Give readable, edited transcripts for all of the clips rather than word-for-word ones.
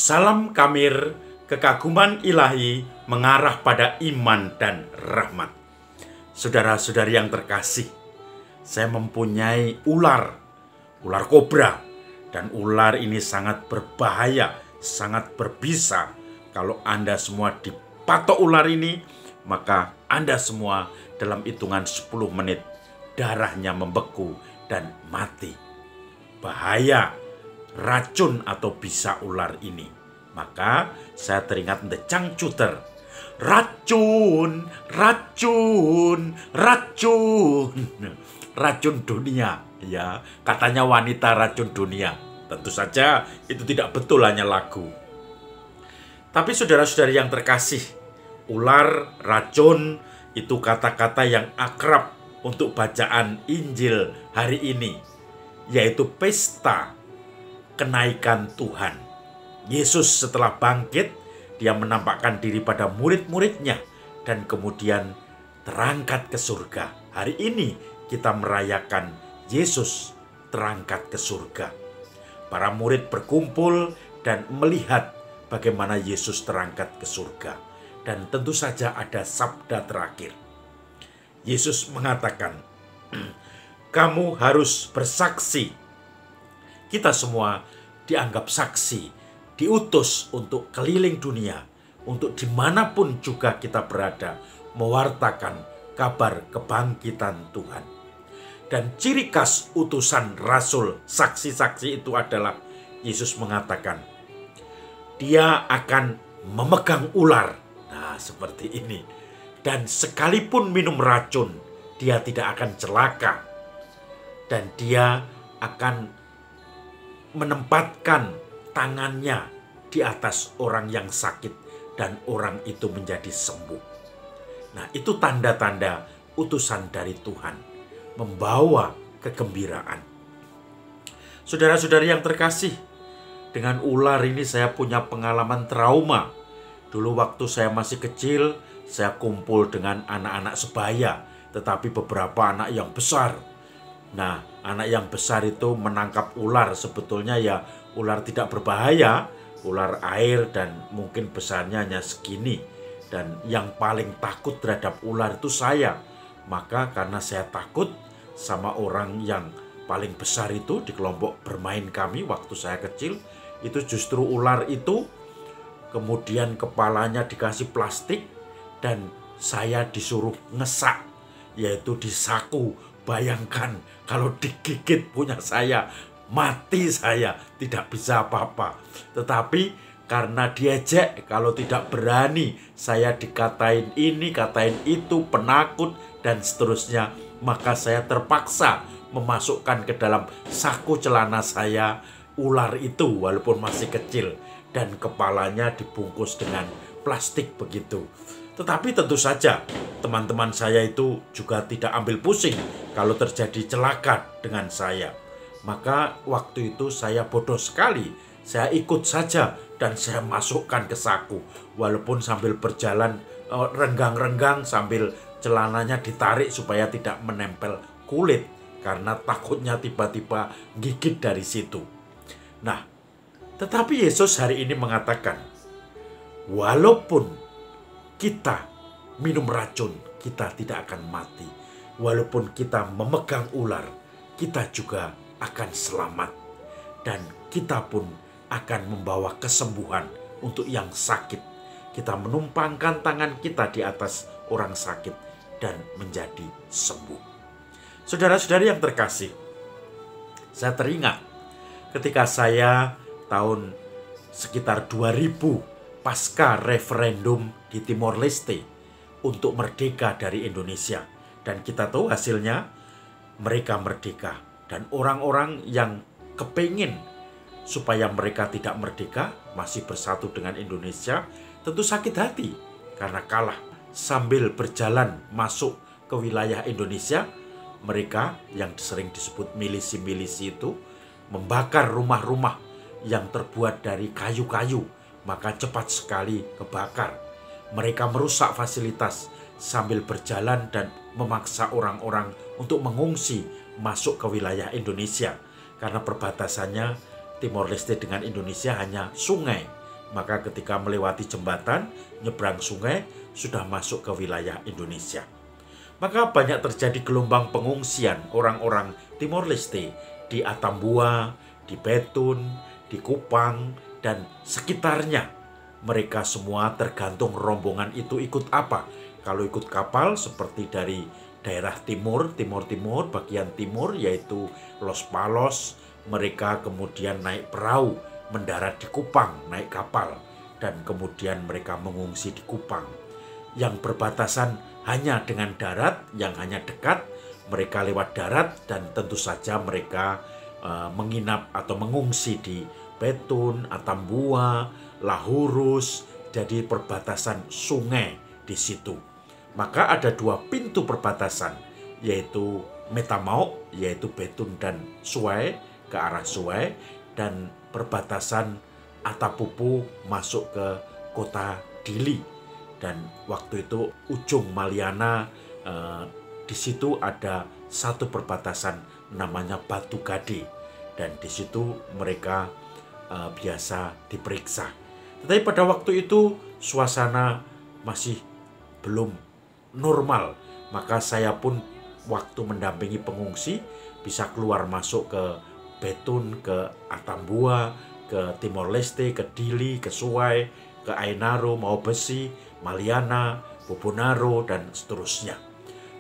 Salam Kamir, kekaguman ilahi mengarah pada iman dan rahmat. Saudara-saudari yang terkasih, saya mempunyai ular kobra, dan ular ini sangat berbahaya, sangat berbisa. Kalau Anda semua dipatok ular ini, maka Anda semua dalam hitungan 10 menit darahnya membeku dan mati. Bahaya racun atau bisa ular ini. Maka saya teringat The Changcuter. Racun, racun, racun. Racun dunia, ya. Katanya wanita racun dunia. Tentu saja itu tidak betul, hanya lagu. Tapi saudara-saudari yang terkasih, ular, racun itu kata-kata yang akrab untuk bacaan Injil hari ini, yaitu pesta kenaikan Tuhan. Yesus setelah bangkit, dia menampakkan diri pada murid-muridnya dan kemudian terangkat ke surga. Hari ini kita merayakan Yesus terangkat ke surga. Para murid berkumpul dan melihat bagaimana Yesus terangkat ke surga. Dan tentu saja ada sabda terakhir. Yesus mengatakan, kamu harus bersaksi. Kita semua dianggap saksi, diutus untuk keliling dunia, untuk dimanapun juga kita berada, mewartakan kabar kebangkitan Tuhan. Dan ciri khas utusan rasul, saksi-saksi itu adalah Yesus mengatakan, dia akan memegang ular. Nah, seperti ini. Dan sekalipun minum racun, dia tidak akan celaka. Dan dia akan menempatkan tangannya di atas orang yang sakit dan orang itu menjadi sembuh. Nah, itu tanda-tanda utusan dari Tuhan, membawa kegembiraan. Saudara-saudari yang terkasih, dengan ular ini saya punya pengalaman trauma. Dulu waktu saya masih kecil, saya kumpul dengan anak-anak sebaya, tetapi beberapa anak yang besar. Nah, anak yang besar itu menangkap ular, sebetulnya ya ular tidak berbahaya, ular air dan mungkin besarnya hanya segini. Dan yang paling takut terhadap ular itu saya. Maka karena saya takut sama orang yang paling besar itu di kelompok bermain kami waktu saya kecil, itu justru ular itu kemudian kepalanya dikasih plastik dan saya disuruh ngesak, yaitu disaku. Bayangkan kalau digigit punya saya, mati saya, tidak bisa apa-apa. Tetapi karena diejek, kalau tidak berani, saya dikatain ini, katain itu, penakut, dan seterusnya. Maka saya terpaksa memasukkan ke dalam saku celana saya ular itu walaupun masih kecil. Dan kepalanya dibungkus dengan plastik begitu. Tetapi tentu saja teman-teman saya itu juga tidak ambil pusing kalau terjadi celaka dengan saya. Maka waktu itu saya bodoh sekali. Saya ikut saja dan saya masukkan ke saku. Walaupun sambil berjalan renggang-renggang sambil celananya ditarik supaya tidak menempel kulit. Karena takutnya tiba-tiba gigit dari situ. Nah, tetapi Yesus hari ini mengatakan, walaupun kita minum racun, kita tidak akan mati. Walaupun kita memegang ular, kita juga akan selamat. Dan kita pun akan membawa kesembuhan untuk yang sakit. Kita menumpangkan tangan kita di atas orang sakit dan menjadi sembuh. Saudara-saudari yang terkasih, saya teringat ketika saya tahun sekitar 2000 pasca referendum di Timor Leste untuk merdeka dari Indonesia. Dan kita tahu hasilnya, mereka merdeka. Dan orang-orang yang kepingin supaya mereka tidak merdeka, masih bersatu dengan Indonesia, tentu sakit hati karena kalah. Sambil berjalan masuk ke wilayah Indonesia, mereka yang sering disebut milisi-milisi itu membakar rumah-rumah yang terbuat dari kayu-kayu. Maka cepat sekali kebakar. Mereka merusak fasilitas sambil berjalan dan memaksa orang-orang untuk mengungsi masuk ke wilayah Indonesia. Karena perbatasannya Timor Leste dengan Indonesia hanya sungai. Maka ketika melewati jembatan, nyebrang sungai, sudah masuk ke wilayah Indonesia. Maka banyak terjadi gelombang pengungsian orang-orang Timor Leste di Atambua, di Betun, di Kupang, dan sekitarnya. Mereka semua tergantung rombongan itu ikut apa. Kalau ikut kapal seperti dari daerah timur, bagian timur yaitu Los Palos, mereka kemudian naik perahu, mendarat di Kupang, naik kapal, dan kemudian mereka mengungsi di Kupang. Yang berbatasan hanya dengan darat, yang hanya dekat, mereka lewat darat, dan tentu saja mereka menginap atau mengungsi di Betun, Atambua, Lahurus, jadi perbatasan sungai di situ. Maka ada dua pintu perbatasan, yaitu Metamau, yaitu Betun dan Suai, ke arah Suai, dan perbatasan Atapupu masuk ke kota Dili. Dan waktu itu ujung Maliana, di situ ada satu perbatasan namanya Batu Gade, dan di situ mereka biasa diperiksa. Tetapi pada waktu itu suasana masih belum normal, maka saya pun waktu mendampingi pengungsi bisa keluar masuk ke Betun, ke Atambua, ke Timor Leste, ke Dili, ke Suai, ke Ainaro, Maubesi, Maliana, Bobonaro, dan seterusnya.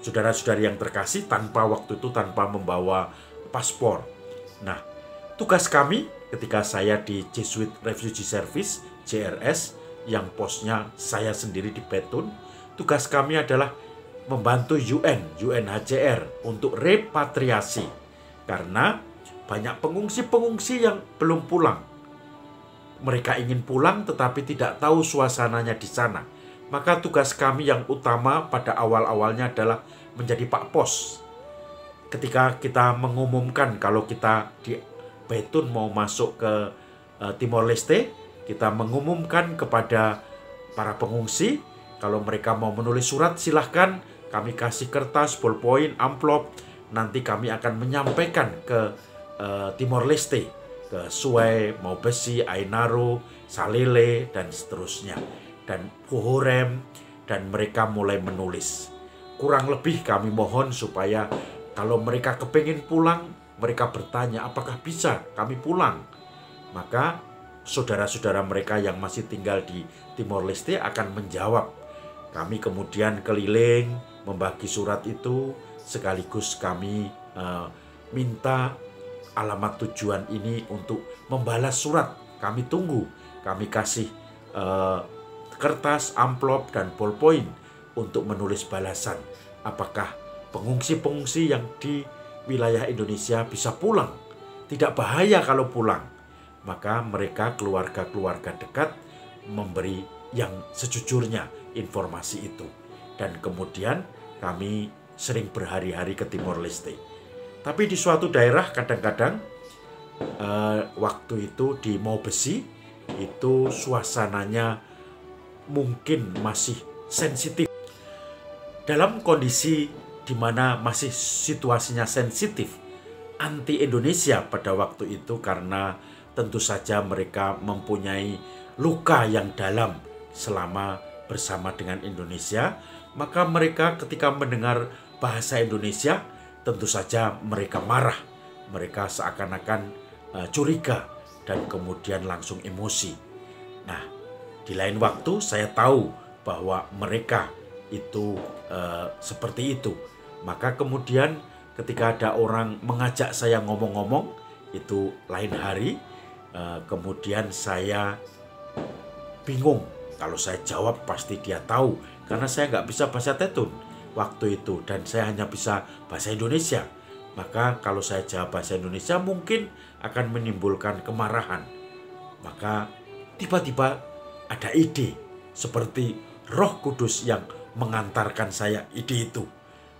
Saudara-saudari yang terkasih, waktu itu tanpa membawa paspor. Nah, tugas kami ketika saya di Jesuit Refugee Service, JRS, yang posnya saya sendiri di Betun, tugas kami adalah membantu UNHCR untuk repatriasi. Karena banyak pengungsi-pengungsi yang belum pulang. Mereka ingin pulang tetapi tidak tahu suasananya di sana. Maka tugas kami yang utama pada awal-awalnya adalah menjadi Pak Pos. Ketika kita mengumumkan kalau kita di Betun mau masuk ke Timor Leste, kita mengumumkan kepada para pengungsi, kalau mereka mau menulis surat silahkan, kami kasih kertas, ballpoint, amplop, nanti kami akan menyampaikan ke Timor Leste, ke Suai, Maubesi, Ainaro, Salele, dan seterusnya, dan Pohorem, dan mereka mulai menulis. Kurang lebih kami mohon supaya kalau mereka kepingin pulang, mereka bertanya apakah bisa kami pulang. Maka saudara-saudara mereka yang masih tinggal di Timor Leste akan menjawab. Kami kemudian keliling membagi surat itu, sekaligus kami minta alamat tujuan ini untuk membalas surat. Kami tunggu, kami kasih kertas, amplop, dan ballpoint untuk menulis balasan. Apakah pengungsi-pengungsi yang di wilayah Indonesia bisa pulang? Tidak bahaya kalau pulang. Maka mereka keluarga-keluarga dekat memberi yang sejujurnya informasi itu. Dan kemudian kami sering berhari-hari ke Timor Leste. Tapi di suatu daerah kadang-kadang waktu itu di Maubesi itu suasananya mungkin masih sensitif. Dalam kondisi di mana masih situasinya sensitif, anti Indonesia pada waktu itu, karena tentu saja mereka mempunyai luka yang dalam selama bersama dengan Indonesia, maka mereka ketika mendengar bahasa Indonesia, tentu saja mereka marah. Mereka seakan-akan curiga dan kemudian langsung emosi. Nah, di lain waktu saya tahu bahwa mereka itu seperti itu. Maka kemudian ketika ada orang mengajak saya ngomong-ngomong, itu lain hari, kemudian saya bingung. Kalau saya jawab pasti dia tahu, karena saya nggak bisa bahasa Tetun waktu itu, dan saya hanya bisa bahasa Indonesia. Maka kalau saya jawab bahasa Indonesia mungkin akan menimbulkan kemarahan. Maka tiba-tiba ada ide, seperti Roh Kudus yang mengantarkan saya ide itu.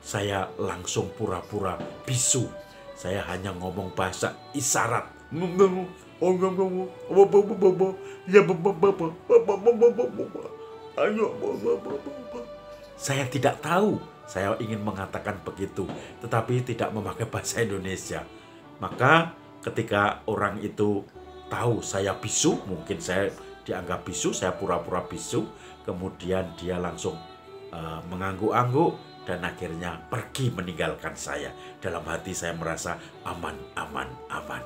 Saya langsung pura-pura bisu. Saya hanya ngomong bahasa isyarat. Saya tidak tahu saya ingin mengatakan begitu, tetapi tidak memakai bahasa Indonesia. Maka ketika orang itu tahu saya bisu, mungkin saya dianggap bisu, saya pura-pura bisu, kemudian dia langsung mengangguk-angguk dan akhirnya pergi meninggalkan saya. Dalam hati saya merasa aman, aman, aman.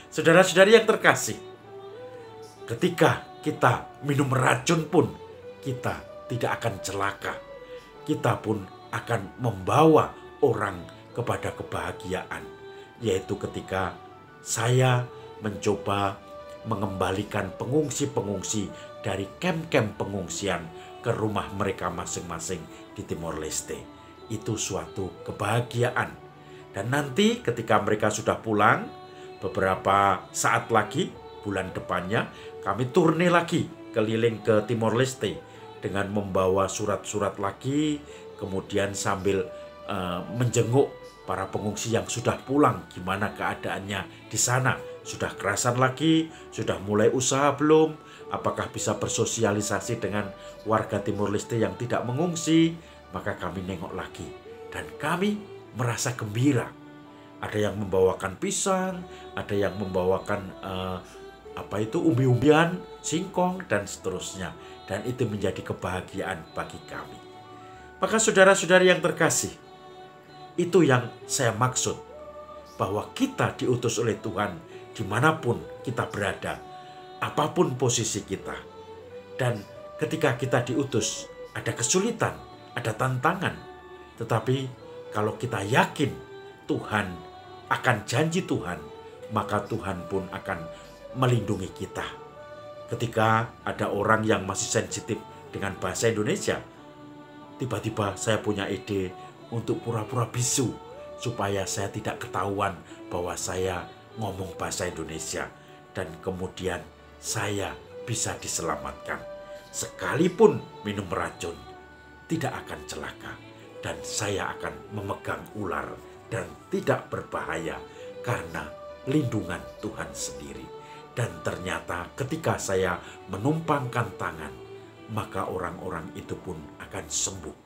Saudara-saudari yang terkasih, ketika kita minum racun pun kita tidak akan celaka. Kita pun akan membawa orang kepada kebahagiaan, yaitu ketika saya mencoba mengembalikan pengungsi-pengungsi dari kem-kem pengungsian ke rumah mereka masing-masing di Timor Leste. Itu suatu kebahagiaan. Dan nanti ketika mereka sudah pulang, beberapa saat lagi, bulan depannya, kami turne lagi keliling ke Timor Leste dengan membawa surat-surat lagi, kemudian sambil menjenguk para pengungsi yang sudah pulang, gimana keadaannya di sana. Sudah kerasan lagi, sudah mulai usaha belum, apakah bisa bersosialisasi dengan warga Timor Leste yang tidak mengungsi. Maka kami nengok lagi dan kami merasa gembira. Ada yang membawakan pisang, ada yang membawakan umbi-umbian, singkong, dan seterusnya. Dan itu menjadi kebahagiaan bagi kami. Maka saudara-saudari yang terkasih, itu yang saya maksud, bahwa kita diutus oleh Tuhan dimanapun kita berada, apapun posisi kita. Dan ketika kita diutus, ada kesulitan, ada tantangan. Tetapi kalau kita yakin Tuhan akan janji Tuhan, maka Tuhan pun akan melindungi kita. Ketika ada orang yang masih sensitif dengan bahasa Indonesia, tiba-tiba saya punya ide untuk pura-pura bisu supaya saya tidak ketahuan bahwa saya ngomong bahasa Indonesia, dan kemudian saya bisa diselamatkan. Sekalipun minum racun, tidak akan celaka, dan saya akan memegang ular dan tidak berbahaya karena lindungan Tuhan sendiri. Dan ternyata ketika saya menumpangkan tangan, maka orang-orang itu pun akan sembuh.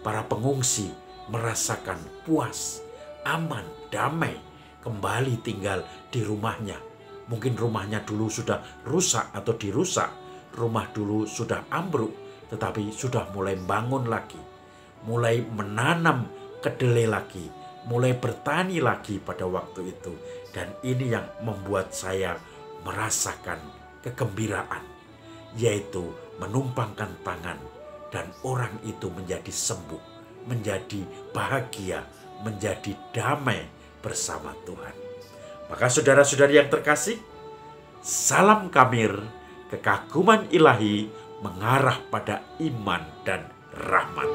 Para pengungsi merasakan puas, aman, damai, kembali tinggal di rumahnya. Mungkin rumahnya dulu sudah rusak atau dirusak, rumah dulu sudah ambruk, tetapi sudah mulai bangun lagi, mulai menanam kedelai lagi, mulai bertani lagi pada waktu itu. Dan ini yang membuat saya merasakan kegembiraan, yaitu menumpangkan tangan dan orang itu menjadi sembuh, menjadi bahagia, menjadi damai bersama Tuhan. Maka saudara-saudari yang terkasih, salam Kamir, kekaguman ilahi mengarah pada iman dan rahmat.